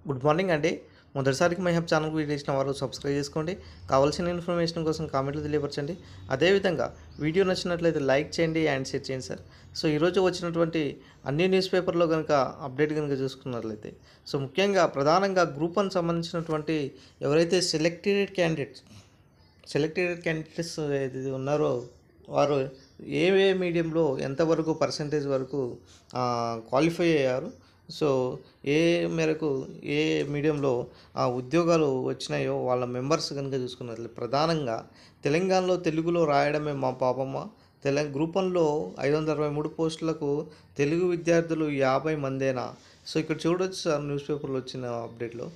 Good morning అండి. మొదటిసారికి my hub ఛానల్‌కి video చేసిన వారు సబ్స్క్రైబ్ చేసుకోండి. కావాల్సిన ఇన్ఫర్మేషన్ కోసం కామెంట్లు తెలియపరచండి. అదేవిధంగా వీడియో నచ్చినట్లయితే లైక్ చేయండి అండ్ షేర్ చేయండి సార్. సో ఈరోజు వచ్చినటువంటి అన్ని న్యూస్ పేపర్‌లో గనుక అప్డేట్ గనుక చూసుకున్నట్లయితే ముఖ్యంగా ప్రధానంగా గ్రూప్ 1 సంబంధించినటువంటి ఎవరైతే సెలెక్టెడ్ క్యాండిడేట్స్ ఏదైతే ఉన్నారో వారు ఏ మీడియంలో ఎంతవరకు పర్సంటేజ్ వరకు క్వాలిఫై అయ్యారు. సో ఏ మేరకు ఏ మీడియంలో ఆ ఉద్యోగాలు వచ్చినాయో వాళ్ళ మెంబర్స్ కనుక చూసుకున్నట్లయితే ప్రధానంగా తెలంగాణలో తెలుగులో రాయడమే మా పాపమ్మ. గ్రూప్ 1లో 563 పోస్టులకు తెలుగు విద్యార్థులు 50 మందేనా. సో ఇక్కడ చూడొచ్చు సార్, న్యూస్ పేపర్లో వచ్చిన అప్డేట్లో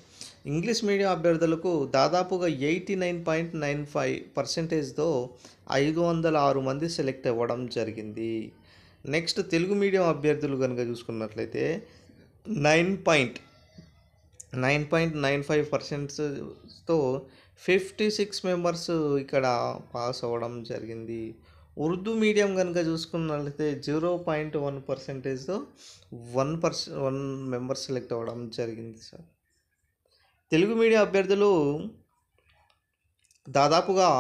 ఇంగ్లీష్ మీడియం అభ్యర్థులకు దాదాపుగా 89.95%తో 506 మంది సెలెక్ట్ అవ్వడం జరిగింది. నెక్స్ట్ తెలుగు మీడియం అభ్యర్థులు కనుక చూసుకున్నట్లయితే 9.95%తో 56 మెంబర్స్ ఇక్కడ పాస్ అవ్వడం జరిగింది. ఉర్దూ మీడియం కనుక చూసుకున్నట్లయితే 0.1%తో 1 మెంబర్ సెలెక్ట్ అవ్వడం జరిగింది సార్. తెలుగు మీడియం అభ్యర్థులు దాదాపుగా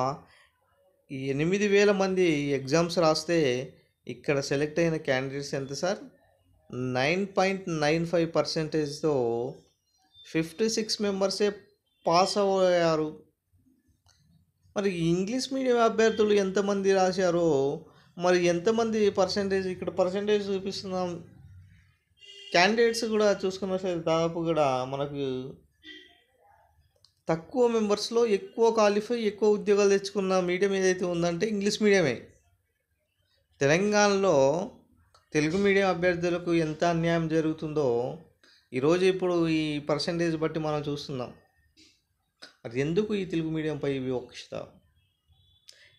8,000 మంది ఎగ్జామ్స్ రాస్తే ఇక్కడ సెలెక్ట్ అయిన క్యాండిడేట్స్ ఎంత సార్? 9.95%తో 56 మెంబర్సే పాస్ అయ్యారు. మరి ఇంగ్లీష్ మీడియం అభ్యర్థులు ఎంతమంది రాశారో మరి ఎంతమంది పర్సంటేజ్ ఇక్కడ పర్సంటేజ్ చూపిస్తున్నాం. క్యాండిడేట్స్ కూడా చూసుకున్నట్లయితే దాదాపు కూడా మనకు తక్కువ మెంబర్స్లో ఎక్కువ క్వాలిఫై ఎక్కువ ఉద్యోగాలు తెచ్చుకున్న మీడియం ఏదైతే ఉందంటే ఇంగ్లీష్ మీడియమే. తెలంగాణలో తెలుగు మీడియం అభ్యర్థులకు ఎంత అన్యాయం జరుగుతుందో ఇప్పుడు ఈ పర్సంటేజ్ బట్టి మనం చూస్తున్నాం. అది ఎందుకు ఈ తెలుగు మీడియంపై వివక్షత,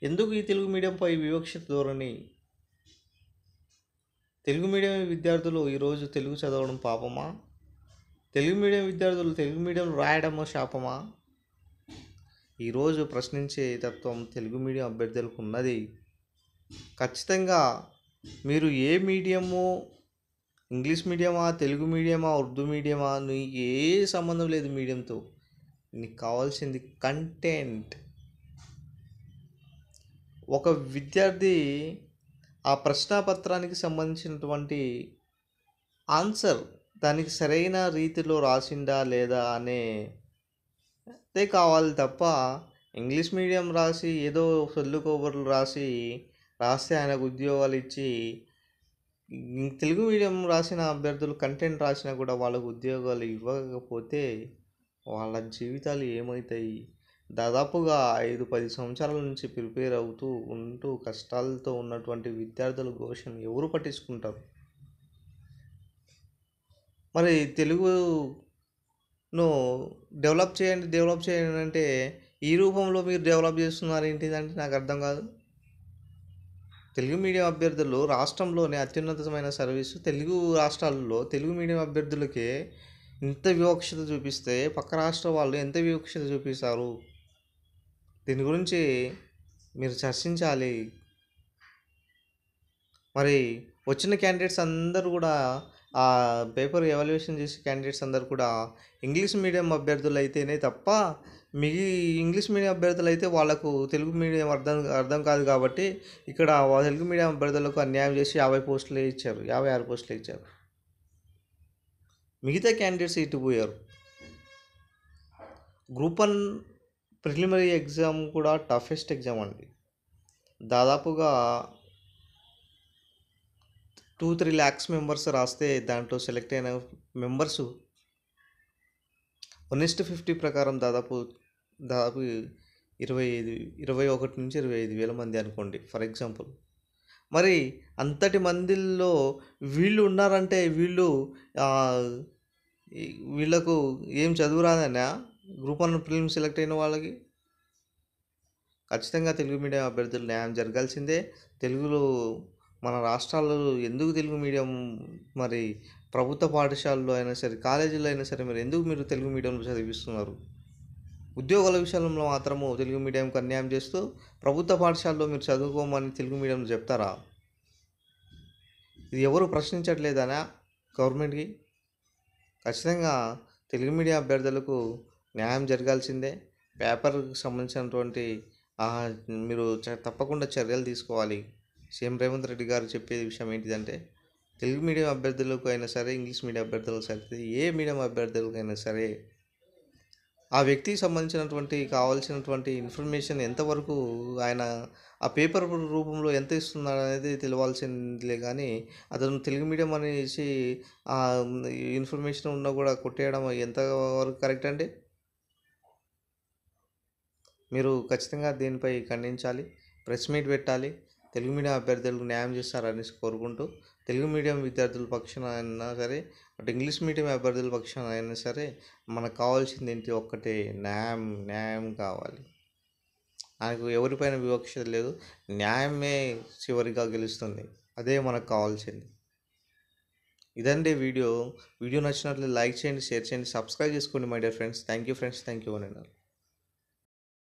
ఎందుకు ఈ తెలుగు మీడియంపై వివక్షత ధోరణి? తెలుగు మీడియం విద్యార్థులు ఈరోజు తెలుగు చదవడం పాపమా? తెలుగు మీడియం విద్యార్థులు తెలుగు మీడియం రాయడమో శాపమా? ఈరోజు ప్రశ్నించే తత్వం తెలుగు మీడియం అభ్యర్థులకు ఉన్నది. ఖచ్చితంగా మీరు ఏ మీడియమో, ఇంగ్లీష్ మీడియమా, తెలుగు మీడియమా, ఉర్దూ మీడియమా, నీకు ఏ సంబంధం లేదు మీడియంతో. నీకు కావాల్సింది కంటెంట్. ఒక విద్యార్థి ఆ ప్రశ్నాపత్రానికి సంబంధించినటువంటి ఆన్సర్ దానికి సరైన రీతిలో రాసిండా లేదా అదే కావాలి తప్ప ఇంగ్లీష్ మీడియం రాసి ఏదో సొల్లు కబుర్లు రాస్తే ఆయనకు ఉద్యోగాలు ఇచ్చి, తెలుగు మీడియం రాసిన అభ్యర్థులు కంటెంట్ రాసినా కూడా వాళ్ళకు ఉద్యోగాలు ఇవ్వకపోతే వాళ్ళ జీవితాలు ఏమవుతాయి? దాదాపుగా 5-10 సంవత్సరాల నుంచి ప్రిపేర్ ఉంటూ కష్టాలతో ఉన్నటువంటి విద్యార్థుల ఘోషను ఎవరు పట్టించుకుంటారు? మరి తెలుగును డెవలప్ చేయండి అంటే ఈ రూపంలో మీరు డెవలప్ చేస్తున్నారు ఏంటిదంటే నాకు అర్థం కాదు. తెలుగు మీడియం అభ్యర్థులు రాష్ట్రంలోనే అత్యున్నతమైన సర్వీసు. తెలుగు రాష్ట్రాల్లో తెలుగు మీడియం అభ్యర్థులకే ఇంత వివక్షత చూపిస్తే పక్క రాష్ట్ర వాళ్ళు ఎంత వివక్షత చూపిస్తారు? దీని గురించి మీరు చర్చించాలి. మరి వచ్చిన క్యాండిడేట్స్ అందరూ కూడా ఆ పేపర్ ఎవాల్యుయేషన్ చేసే క్యాండిడేట్స్ అందరూ కూడా ఇంగ్లీష్ మీడియం అభ్యర్థులు అయితేనే తప్ప ఇంగ్లీష్ మీడియం అభ్యర్థులు అయితే వాళ్ళకు తెలుగు మీడియం అర్థం కాదు కాబట్టి ఇక్కడ తెలుగు మీడియం అభ్యర్థులకు అన్యాయం చేసి 56 పోస్టులే ఇచ్చారు. మిగతా క్యాండిడేట్స్ ఇటు పోయారు. గ్రూప్ 1 ప్రిలిమినరీ ఎగ్జామ్ కూడా టఫెస్ట్ ఎగ్జామ్ అండి. దాదాపుగా 2-3 lakhs మెంబర్స్ రాస్తే దాంట్లో సెలెక్ట్ అయిన మెంబర్సు 1:50 ప్రకారం దాదాపు 21 నుంచి 25,000 మంది అనుకోండి ఫర్ ఎగ్జాంపుల్. మరి అంతటి మందిలో వీళ్ళు ఉన్నారంటే వీళ్ళకు ఏం చదువు రాదనా? గ్రూప్ 1 ప్రిలిమ్ సెలెక్ట్ అయిన వాళ్ళకి ఖచ్చితంగా తెలుగు మీడియం అభ్యర్థులు న్యాయం జరగాల్సిందే. తెలుగులో మన రాష్ట్రాల్లో ఎందుకు తెలుగు మీడియం, మరి ప్రభుత్వ పాఠశాలలో అయినా సరే కాలేజీలో అయినా సరే మీరు తెలుగు మీడియంలో చదివిస్తున్నారు? ఉద్యోగాల విషయంలో మాత్రము తెలుగు మీడియంకు అన్యాయం చేస్తూ ప్రభుత్వ పాఠశాలలో మీరు చదువుకోమని తెలుగు మీడియంలో చెప్తారా? ఇది ఎవరు ప్రశ్నించట్లేదనా గవర్నమెంట్కి? ఖచ్చితంగా తెలుగు మీడియం అభ్యర్థులకు న్యాయం జరగాల్సిందే. పేపర్‌కి సంబంధించినటువంటి మీరు తప్పకుండా చర్యలు తీసుకోవాలి. సీఎం రేవంత్ రెడ్డి గారు చెప్పే విషయం ఏంటిదంటే, తెలుగు మీడియం అభ్యర్థులకు అయినా సరే, ఇంగ్లీష్ మీడియం అభ్యర్థులకు సరే, ఏ మీడియం అభ్యర్థులకైనా సరే, ఆ వ్యక్తికి సంబంధించినటువంటి కావాల్సినటువంటి ఇన్ఫర్మేషన్ ఎంతవరకు ఆయన ఆ పేపర్ రూపంలో ఎంత ఇస్తున్నాడనేది తెలవాల్సిందిలే కానీ, అతను తెలుగు మీడియం అనేసి ఇన్ఫర్మేషన్ ఉన్నా కూడా కొట్టేయడం ఎంతవరకు కరెక్ట్ అండి? మీరు ఖచ్చితంగా దీనిపై ఖండించాలి. ప్రెస్ మీట్ పెట్టాలి. తెలుగు మీడియం అభ్యర్థులకు న్యాయం చేస్తారనేసి కోరుకుంటూ, తెలుగు మీడియం విద్యార్థుల పక్షాన అయినా సరే, అటు ఇంగ్లీష్ మీడియం అభ్యర్థుల పక్షాన అయినా సరే, మనకు కావాల్సింది ఏంటి ఒక్కటే, న్యాయం. న్యాయం కావాలి. నాకు ఎవరిపైన వివక్ష లేదు. న్యాయమే చివరిగా గెలుస్తుంది. అదే మనకు కావాల్సింది. ఇదండి వీడియో. వీడియో నచ్చినట్లయితే లైక్ చేయండి, షేర్ చేయండి, సబ్స్క్రైబ్ చేసుకోండి my dear friends. Thank you friends. Thank you one and all.